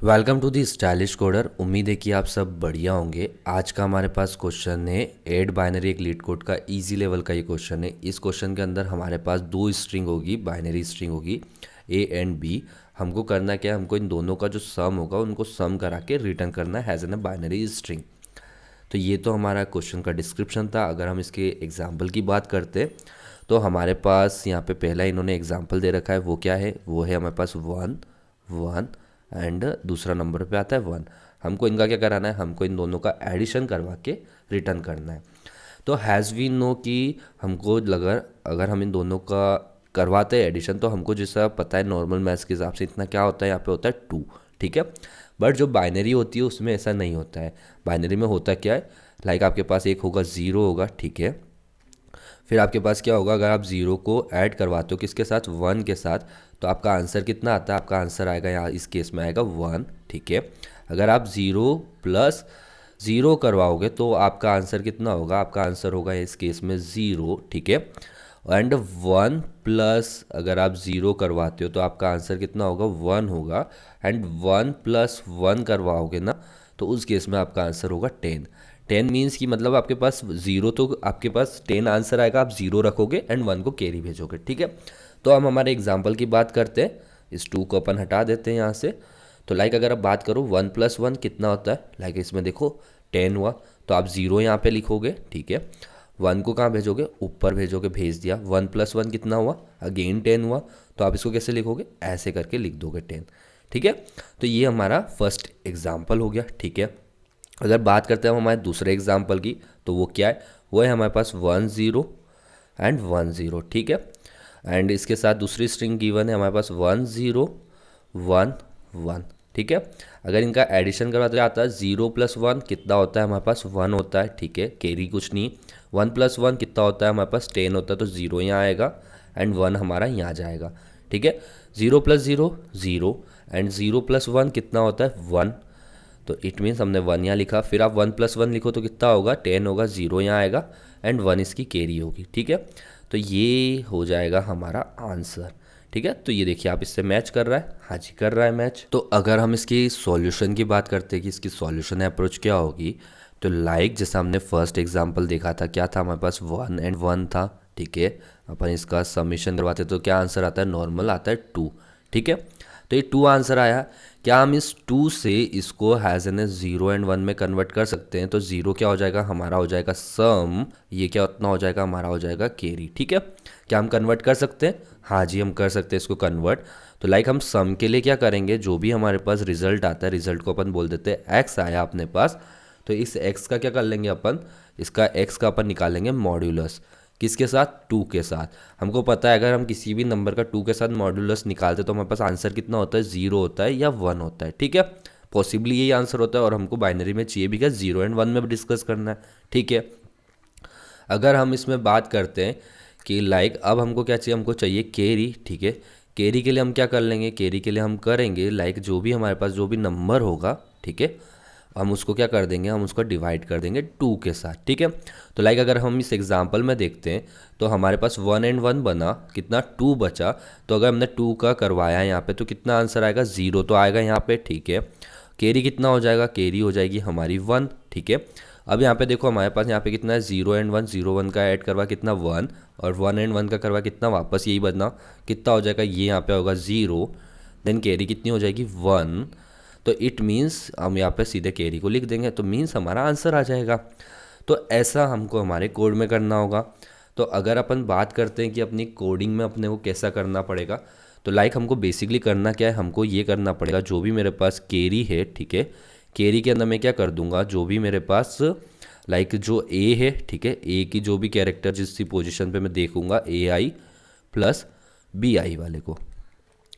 Welcome to the stylish coder. उम्मीद है कि आप सब बढ़िया होंगे। आज का हमारे पास क्वेश्चन है ऐड बाइनरी एक लीड कोड का इजी लेवल का ये क्वेश्चन है। इस क्वेश्चन के अंदर हमारे पास दो स्ट्रिंग होगी, बाइनरी स्ट्रिंग होगी ए एंड बी। हमको करना क्या है, हमको इन दोनों का जो सम होगा उनको सम करा के रिटर्न करना है as an a binary string. तो ये तो हमारा क्वेश्चन का डिस्क्रिप्शन था। अगर हम इसके एग्जाम्पल की बात करते तो हमारे पास यहाँ पे पहला इन्होंने एग्जाम्पल दे रखा है। वो क्या है, वो है हमारे पास 1 1 एंड दूसरा नंबर पे आता है 1। हमको इनका क्या कराना है, हमको इन दोनों का एडिशन करवा के रिटर्न करना है। तो हैज़ वी नो कि हमको अगर हम इन दोनों का करवाते हैं एडिशन, तो हमको जैसा पता है नॉर्मल मैथ्स के हिसाब से इतना क्या होता है, यहाँ पे होता है 2। ठीक है, बट जो बाइनरी होती है उसमें ऐसा नहीं होता है। बाइनरी में होता क्या है, लाइक आपके पास एक होगा 0 होगा, ठीक है। फिर आपके पास क्या होगा, अगर आप 0 को ऐड करवाते हो किसके साथ, 1 के साथ, तो आपका आंसर कितना आता है, आपका आंसर आएगा यहाँ इस केस में आएगा 1। ठीक है, अगर आप 0 प्लस 0 करवाओगे तो आपका आंसर कितना होगा, आपका आंसर होगा इस केस में 0। ठीक है, एंड 1 प्लस अगर आप 0 करवाते हो तो आपका आंसर कितना होगा, 1 होगा। एंड 1 प्लस 1 करवाओगे ना तो उस केस में आपका आंसर होगा 10। 10 मीन्स कि मतलब आपके पास 0, तो आपके पास 10 आंसर आएगा, आप 0 रखोगे एंड 1 को कैरी भेजोगे। ठीक है, तो हम हमारे एग्जाम्पल की बात करते हैं। इस 2 को अपन हटा देते हैं यहाँ से। तो लाइक अगर आप बात करो 1 प्लस 1 कितना होता है, लाइक इसमें देखो 10 हुआ, तो आप 0 यहाँ पे लिखोगे। ठीक है, 1 को कहाँ भेजोगे, ऊपर भेजोगे, भेज दिया। 1 प्लस 1 कितना हुआ, अगेन 10 हुआ, तो आप इसको कैसे लिखोगे, ऐसे करके लिख दोगे 10। ठीक है, तो ये हमारा फर्स्ट एग्जाम्पल हो गया। ठीक है, अगर बात करते हैं हम हमारे दूसरे एग्जाम्पल की, तो वो क्या है, वो है हमारे पास 1 0 एंड 1 0। ठीक है, एंड इसके साथ दूसरी स्ट्रिंग गिवन है हमारे पास 1 0 1 1। ठीक है, अगर इनका एडिशन करवाते आता है 0 प्लस 1 कितना होता है, हमारे पास 1 होता है। ठीक है, कैरी कुछ नहीं। 1 प्लस 1 कितना होता है, हमारे पास 10 होता है, तो 0 यहाँ आएगा एंड 1 हमारा यहाँ जाएगा। ठीक है, 0 प्लस 0 0 एंड 0 प्लस 1 कितना होता है, 1। तो इट मीन्स हमने 1 यहाँ लिखा। फिर आप 1 प्लस 1 लिखो तो कितना होगा, 10 होगा, 0 यहाँ आएगा एंड 1 इसकी कैरी होगी। ठीक है, तो ये हो जाएगा हमारा आंसर। ठीक है, तो ये देखिए आप इससे मैच कर रहा है, हाँ जी कर रहा है मैच। तो अगर हम इसकी सॉल्यूशन की बात करते हैं कि इसकी सॉल्यूशन अप्रोच क्या होगी, तो लाइक जैसा हमने फर्स्ट एग्जांपल देखा था, क्या था हमारे पास 1 एंड 1 था। ठीक है, अपन इसका समीशन करवाते तो क्या आंसर आता है, नॉर्मल आता है 2। ठीक है, तो ये 2 आंसर आया। क्या हम इस 2 से इसको हैज़ एन 0 एंड 1 में कन्वर्ट कर सकते हैं, तो 0 क्या हो जाएगा, हमारा हो जाएगा सम, ये क्या उतना हो जाएगा, हमारा हो जाएगा कैरी। ठीक है, क्या हम कन्वर्ट कर सकते हैं, हाँ जी हम कर सकते हैं इसको कन्वर्ट। तो लाइक हम सम के लिए क्या करेंगे, जो भी हमारे पास रिजल्ट आता है, रिजल्ट को अपन बोल देते हैं एक्स आया अपने पास, तो इस एक्स का क्या कर लेंगे अपन, इसका एक्स का अपन निकालेंगे मॉड्यूलस, किसके साथ, 2 के साथ। हमको पता है अगर हम किसी भी नंबर का 2 के साथ मॉड्यूलस निकालते तो हमारे पास आंसर कितना होता है, 0 होता है या 1 होता है। ठीक है, पॉसिबली यही आंसर होता है और हमको बाइनरी में चाहिए भी क्या, 0 एंड 1 में भी डिस्कस करना है। ठीक है, अगर हम इसमें बात करते हैं कि लाइक अब हमको क्या चाहिए, हमको चाहिए कैरी। ठीक है, कैरी के लिए हम क्या कर लेंगे, कैरी के लिए हम करेंगे लाइक जो भी हमारे पास जो भी नंबर होगा, ठीक है, हम उसको क्या कर देंगे, हम उसको डिवाइड कर देंगे 2 के साथ। ठीक है, तो लाइक अगर हम इस एग्जांपल में देखते हैं तो हमारे पास 1 एंड 1 बना, कितना 2 बचा। तो अगर हमने 2 का करवाया यहाँ पे तो कितना आंसर आएगा, 0 तो आएगा यहाँ पे। ठीक है, कैरी कितना हो जाएगा, कैरी हो जाएगी हमारी 1। ठीक है, अब यहाँ पे देखो हमारे पास यहाँ पे कितना है, 0 एंड 1, 0 1 का ऐड करवा कितना 1, और 1 एंड 1 का करवा कितना, वापस यही बदना, कितना हो जाएगा, ये यहाँ पे होगा 0, देन कैरी कितनी हो जाएगी 1। तो इट मीन्स हम यहाँ पे सीधे कैरी को लिख देंगे, तो मीन्स हमारा आंसर आ जाएगा। तो ऐसा हमको हमारे कोड में करना होगा। तो अगर अपन बात करते हैं कि अपनी कोडिंग में अपने को कैसा करना पड़ेगा, तो लाइक हमको बेसिकली करना क्या है, हमको ये करना पड़ेगा, जो भी मेरे पास कैरी है, ठीक है, कैरी के अंदर मैं क्या कर दूंगा, जो भी मेरे पास लाइक जो ए है, ठीक है, ए की जो भी कैरेक्टर जिस पोजीशन पे मैं देखूंगा, ए आई प्लस बी आई वाले को,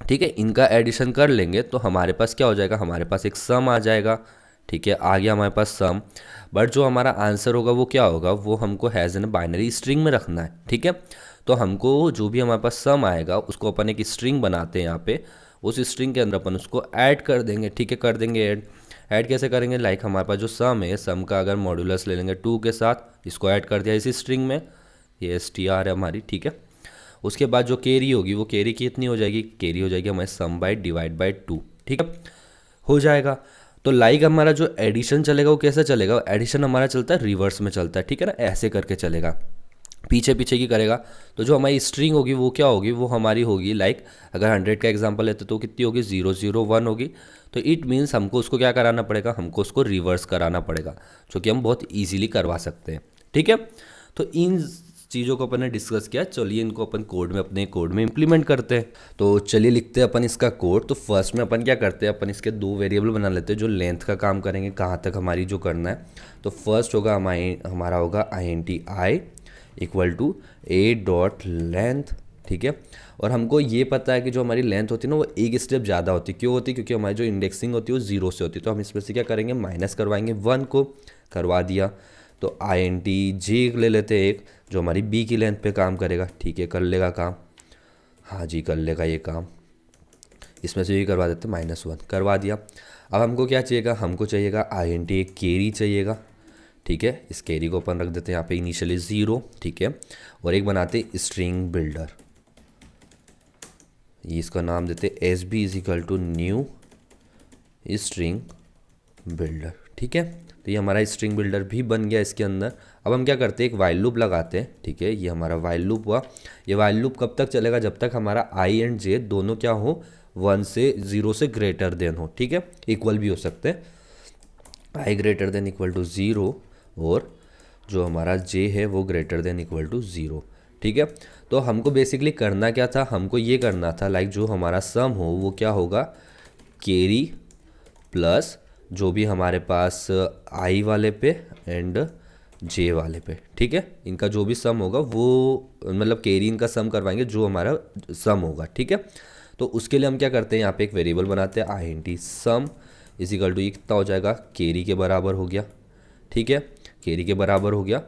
ठीक है, इनका एडिशन कर लेंगे तो हमारे पास क्या हो जाएगा, हमारे पास एक सम आ जाएगा। ठीक है, आ गया हमारे पास सम, बट जो हमारा आंसर होगा वो क्या होगा, वो हमको हैज़ एन बाइनरी स्ट्रिंग में रखना है। ठीक है, तो हमको जो भी हमारे पास सम आएगा उसको अपन एक स्ट्रिंग बनाते हैं यहाँ पे, उस स्ट्रिंग के अंदर अपन उसको ऐड कर देंगे। ठीक है, कर देंगे ऐड। ऐड कैसे करेंगे, लाइक हमारे पास जो सम है, सम का अगर मॉड्यूलस ले लेंगे 2 के साथ, इसको ऐड कर दिया इसी स्ट्रिंग में, ये एस टी आर है हमारी। ठीक है, उसके बाद जो कैरी होगी वो कैरी कितनी हो जाएगी, कैरी हो जाएगी हमारे सम बाई डिवाइड बाई 2। ठीक है, हो जाएगा। तो लाइक हमारा जो एडिशन चलेगा वो कैसे चलेगा, एडिशन हमारा चलता है रिवर्स में चलता है, ठीक है ना, ऐसे करके चलेगा, पीछे पीछे की करेगा। तो जो हमारी स्ट्रिंग होगी वो क्या होगी, वो हमारी होगी लाइक अगर 100 का एग्जांपल लेते तो कितनी होगी, 001 होगी। तो इट मीन्स हमको उसको क्या कराना पड़ेगा, हमको उसको रिवर्स कराना पड़ेगा, जो कि हम बहुत ईजिली करवा सकते हैं, ठीक है। तो इन चीज़ों को अपन ने डिस्कस किया, चलिए इनको अपन कोड में अपने कोड में इम्प्लीमेंट करते हैं। तो चलिए लिखते हैं अपन इसका कोड। तो फर्स्ट में अपन क्या करते हैं, अपन इसके दो वेरिएबल बना लेते हैं जो लेंथ का काम करेंगे, कहाँ तक हमारी जो करना है। तो फर्स्ट होगा हमारा होगा INT equal to A dot length, ठीक है। और हमको ये पता है कि जो हमारी लेंथ होती है ना वो एक स्टेप ज़्यादा होती है, क्यों होती है, क्योंकि हमारी जो इंडेक्सिंग होती है वो 0 से होती है। तो हम इसमें से क्या करेंगे, माइनस करवाएंगे, 1 को करवा दिया। तो INTJ ले लेते हैं एक जो हमारी B की लेंथ पे काम करेगा, ठीक है, कर लेगा काम, हाँ जी कर लेगा ये काम। इसमें से ये करवा देते हैं -1, करवा दिया। अब हमको क्या चाहिएगा, हमको चाहिएगा INT एक कैरी चाहिएगा, ठीक है। इस कैरी को अपन रख देते हैं यहाँ पे इनिशियली 0, ठीक है। और एक बनाते स्ट्रिंग बिल्डर, ये इसका नाम देते SB is equal to new string builder, ठीक है। तो ये हमारा स्ट्रिंग बिल्डर भी बन गया इसके अंदर। अब हम क्या करते हैं, एक वाइल लूप लगाते हैं, ठीक है। ये हमारा वाइल लूप हुआ। ये वाइल लूप कब तक चलेगा, जब तक हमारा I एंड J दोनों क्या हो, 1 से 0 से ग्रेटर देन हो, ठीक है, इक्वल भी हो सकते हैं। I greater than equal to 0 और जो हमारा J है वो ग्रेटर देन इक्वल टू 0, ठीक है। तो हमको बेसिकली करना क्या था, हमको ये करना था लाइक जो हमारा सम हो वो क्या होगा, कैरी प्लस जो भी हमारे पास I वाले पे एंड J वाले पे, ठीक है, इनका जो भी सम होगा वो मतलब कैरी इनका सम करवाएंगे जो हमारा सम होगा, ठीक है। तो उसके लिए हम क्या करते हैं, यहाँ पे एक वेरिएबल बनाते हैं INT sum is equal to, ये कितना हो जाएगा, कैरी के बराबर हो गया, ठीक है, कैरी के बराबर हो गया।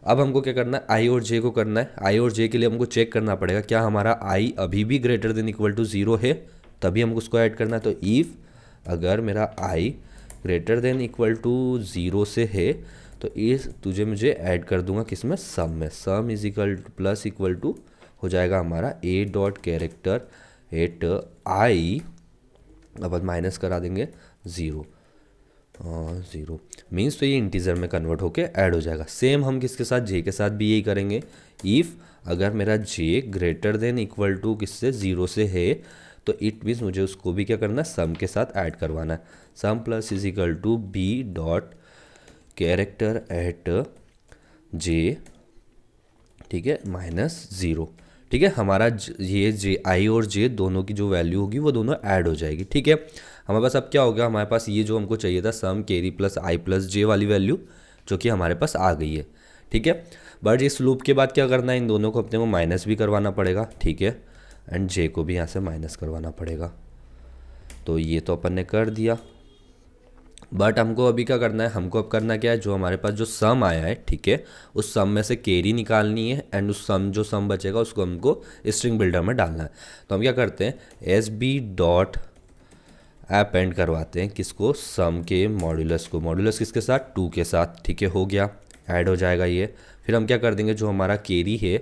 अब हमको क्या करना है, I और J को करना है। I और J के लिए हमको चेक करना पड़ेगा क्या हमारा I अभी भी ग्रेटर देन इक्वल टू 0 है, तभी हमको उसको ऐड करना है। तो इफ़ अगर मेरा I greater than equal to 0 से है तो इस तुझे मुझे ऐड कर दूंगा किस में, सम में। Sum is equal to plus equal to हो जाएगा हमारा A dot character at I, अब माइनस करा देंगे 0, 0 मीन्स तो ये इंटीजर में कन्वर्ट होके ऐड हो जाएगा। सेम हम किसके साथ, J के साथ भी यही करेंगे। इफ़ अगर मेरा J greater than equal to किससे, 0 से है, तो इट मीन्स मुझे उसको भी क्या करना है, सम के साथ ऐड करवाना है। Sum plus is equal to B dot character at J, ठीक है, -0, ठीक है। हमारा ये I और J दोनों की जो वैल्यू होगी वो दोनों ऐड हो जाएगी, ठीक है। हमारे पास अब क्या हो गया, हमारे पास ये जो हमको चाहिए था sum carry plus I plus J वाली वैल्यू जो कि हमारे पास आ गई है, ठीक है। बट इस लूप के बाद क्या करना है, इन दोनों को अपने को माइनस भी करवाना पड़ेगा, ठीक है, एंड J को भी यहाँ से माइनस करवाना पड़ेगा। तो ये तो अपन ने कर दिया। बट हमको अभी क्या करना है, हमको अब करना क्या है, जो हमारे पास जो सम आया है, ठीक है, उस सम में से कैरी निकालनी है एंड उस सम जो सम बचेगा उसको हमको स्ट्रिंग बिल्डर में डालना है। तो हम क्या करते हैं, SB डॉट अपेंड करवाते हैं किसको, सम के मॉड्यूलस को। मॉड्यूलस किसके साथ, 2 के साथ, ठीक है, हो गया, ऐड हो जाएगा ये। फिर हम क्या कर देंगे, जो हमारा कैरी है,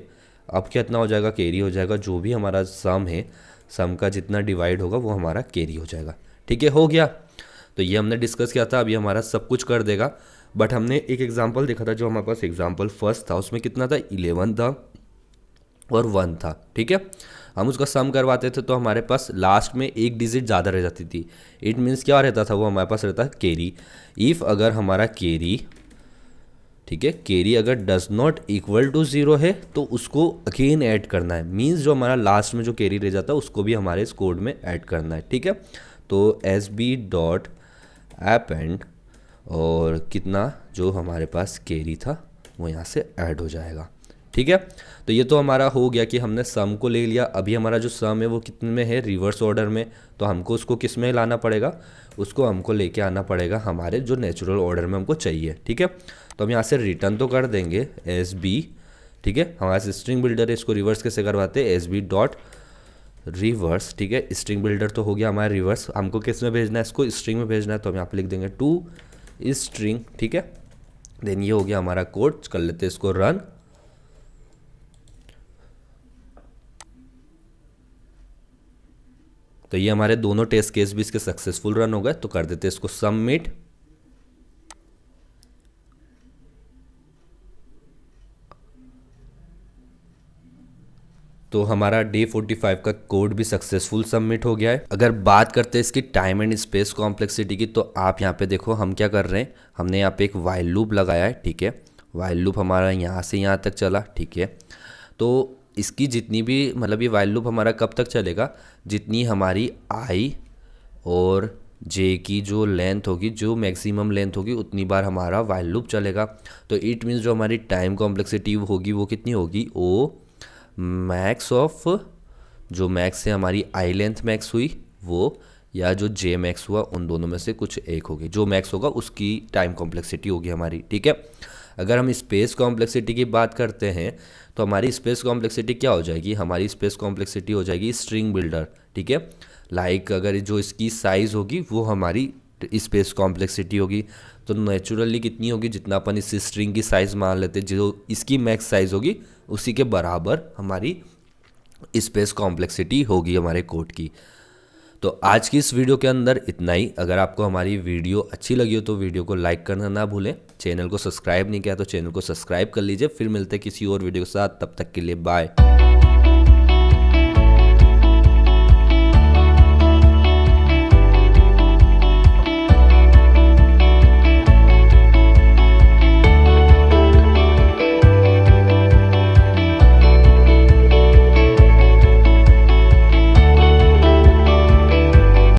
अब कितना हो जाएगा, कैरी हो जाएगा जो भी हमारा सम है, सम का जितना डिवाइड होगा वो हमारा कैरी हो जाएगा, ठीक है, हो गया। तो ये हमने डिस्कस किया था, अभी हमारा सब कुछ कर देगा। बट हमने एक एग्जांपल देखा था, जो हमारे पास एग्जांपल फर्स्ट था उसमें कितना था, 11 था और 1 था, ठीक है। हम उसका सम करवाते थे तो हमारे पास लास्ट में एक डिजिट ज़्यादा रह जाती थी। इट मीन्स क्या रहता था, वो हमारे पास रहता है कैरी। इफ़ अगर हमारा कैरी, ठीक है, कैरी अगर डज नॉट इक्वल टू 0 है तो उसको अगेन ऐड करना है। मीन्स जो हमारा लास्ट में जो कैरी रह जाता है उसको भी हमारे इस कोड में ऐड करना है, ठीक है। तो SB डॉट अपेंड और कितना जो हमारे पास कैरी था वो यहाँ से ऐड हो जाएगा, ठीक है। तो ये तो हमारा हो गया कि हमने सम को ले लिया। अभी हमारा जो सम है वो कितने में है, रिवर्स ऑर्डर में। तो हमको उसको किस में लाना पड़ेगा, उसको हमको लेके आना पड़ेगा हमारे जो नेचुरल ऑर्डर में हमको चाहिए, ठीक है। तो हम यहाँ से रिटर्न तो कर देंगे SB, ठीक है, हमारे स्ट्रिंग बिल्डर है, इसको रिवर्स कैसे करवाते हैं, SB डॉट रिवर्स, ठीक है। स्ट्रिंग बिल्डर तो हो गया हमारा रिवर्स, हमको किस में भेजना है, इसको स्ट्रिंग में भेजना है। तो हम यहाँ पे लिख देंगे टू स्ट्रिंग, ठीक है। देन ये हो गया हमारा कोड, कर लेते हैं इसको रन। तो ये हमारे दोनों टेस्ट केस भी इसके सक्सेसफुल रन हो गए, तो कर देते इसको सबमिट। तो हमारा डे 45 का कोड भी सक्सेसफुल सबमिट हो गया है। अगर बात करते हैं इसकी टाइम एंड स्पेस कॉम्प्लेक्सिटी की, तो आप यहाँ पे देखो हम क्या कर रहे हैं, हमने यहाँ पे एक वाइल लूप लगाया है, ठीक है। वाइल लूप हमारा यहाँ से यहाँ तक चला, ठीक है। तो इसकी जितनी भी मतलब ये वाइल लूप हमारा कब तक चलेगा, जितनी हमारी आई और जे की जो लेंथ होगी, जो मैक्सिमम लेंथ होगी, उतनी बार हमारा वाइल लूप चलेगा। तो इट मीन्स जो हमारी टाइम कॉम्प्लेक्सिटी होगी वो कितनी होगी, ओ मैक्स ऑफ, जो मैक्स से हमारी आई लेंथ मैक्स हुई वो, या जो जे मैक्स हुआ, उन दोनों में से कुछ एक होगी। जो मैक्स होगा उसकी टाइम कॉम्प्लेक्सिटी होगी हमारी, ठीक है। अगर हम स्पेस कॉम्प्लेक्सिटी की बात करते हैं तो हमारी स्पेस कॉम्प्लेक्सिटी क्या हो जाएगी, हमारी स्पेस कॉम्प्लेक्सिटी हो जाएगी स्ट्रिंग बिल्डर, ठीक है। लाइक अगर जो इसकी साइज़ होगी वो हमारी स्पेस कॉम्प्लेक्सिटी होगी, तो नेचुरली कितनी होगी, जितना अपन इस स्ट्रिंग की साइज़ मान लेते हैं, जो इसकी मैक्स साइज़ होगी उसी के बराबर हमारी स्पेस कॉम्प्लेक्सिटी होगी हमारे कोड की। तो आज की इस वीडियो के अंदर इतना ही। अगर आपको हमारी वीडियो अच्छी लगी हो तो वीडियो को लाइक करना ना भूलें। चैनल को सब्सक्राइब नहीं किया तो चैनल को सब्सक्राइब कर लीजिए। फिर मिलते हैं किसी और वीडियो के साथ, तब तक के लिए बाय।